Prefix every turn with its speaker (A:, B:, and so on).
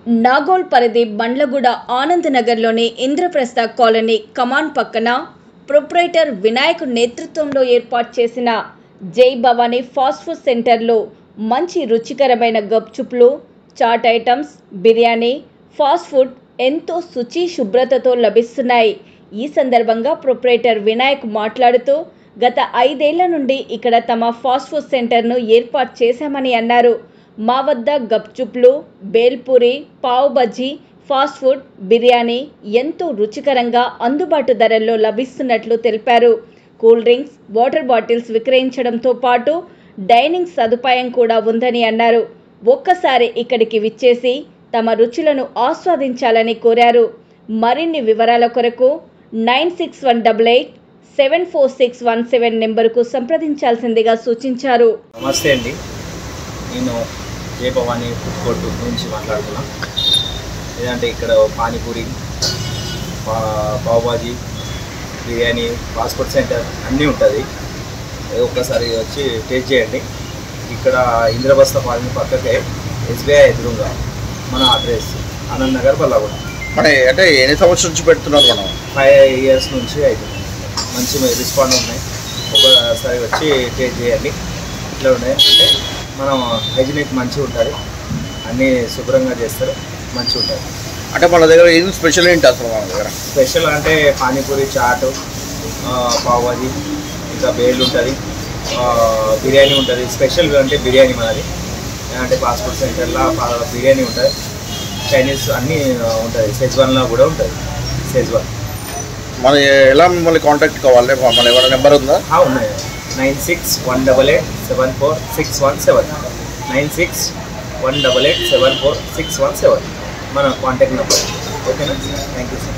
A: నాగోల్ పరిధి బండ్లగూడ ఆనంద్ నగర్లోని ఇంద్రప్రస్థ కాలనీ కమాన్ పక్కన ప్రొప్రైటర్ వినాయక్ నేతృత్వంలో ఏర్పాటు చేసిన జై భవానీ ఫాస్ట్ ఫుడ్ సెంటర్లో మంచి రుచికరమైన గప్చుప్లు, chaat items, biryani, fast food ఎంతో శుచి శుభ్రతతో లభిస్తున్నాయి. ఈ సందర్భంగా ప్రొప్రైటర్ వినాయక్ మాట్లాడుతూ గత 5 ఏళ్ల నుండి ఇక్కడ తమ ఫాస్ట్ ఫుడ్ సెంటర్ను ఏర్పాటు చేశామని అన్నారు. మా వద్ద గప్చుప్లు, బేల్పూరి, పావ్ బజ్జీ, ఫాస్ట్ ఫుడ్, బిర్యానీ ఎంతో రుచికరంగా అందుబాటు ధరల్లో లభిస్తున్నట్లు తెలిపారు. కూల్ డ్రింక్స్, వాటర్ బాటిల్స్ విక్రయించడంతో పాటు డైనింగ్ సదుపాయం కూడా ఉందని అన్నారు. ఒక్కసారి ఇక్కడికి విచ్చేసి తమ రుచులను ఆస్వాదించాలని కోరారు. మరిన్ని వివరాల కొరకు 9618874617 నెంబర్కు సంప్రదించాల్సిందిగా సూచించారు.
B: నమస్తే అండి, నేను జై భవానీ ఫుడ్ కోర్ట్ నుంచి మాట్లాడుతున్నా. లేదంటే ఇక్కడ panipuri, pav bhaji, biryani, fast food centre అన్నీ ఉంటుంది. ఒక్కసారి వచ్చి టేస్ట్ చేయండి. ఇక్కడ ఇంద్రప్రస్థ కాలనీ పక్కకే SBI ఎదురుగా మన అడ్రస్ ఆనంద్ నగర్ బల్లగూడ.
C: మన అంటే ఎన్ని సంవత్సరాల నుంచి పెడుతున్నారు? మనం
B: 5 years నుంచి అవుతుంది. మంచి రెస్పాండ్ ఉన్నాయి. ఒకసారి వచ్చి టేస్ట్ చేయండి. ఇట్లా ఉన్నాయి అంటే మనం హైజీనిక్ మంచిగా ఉంటుంది, అన్నీ శుభ్రంగా చేస్తారు, మంచిగా ఉంటుంది.
C: అంటే మన దగ్గర ఏం స్పెషల్ ఏంటి అసలు? మన దగ్గర
B: స్పెషల్ అంటే పానీపూరి, చాటు, పావుబాజీ, ఇంకా బేల్ ఉంటుంది, బిర్యానీ ఉంటుంది. స్పెషల్ అంటే బిర్యానీ మనది. అంటే ఫాస్ట్ ఫుడ్ సెంటర్లో బిర్యానీ ఉంటుంది, చైనీస్ అన్నీ ఉంటుంది. షెజ్వాన్లో కూడా ఉంటుంది. షెజ్వాన్
C: మన ఎలా మిమ్మల్ని కాంటాక్ట్ కావాలి? మన ఏమైనా నెంబర్ ఉందా?
B: ఉన్నాయి. 9618874617 9618874617 మన కాంటాక్ట్ నెంబర్. ఓకేనా? Thank you sir.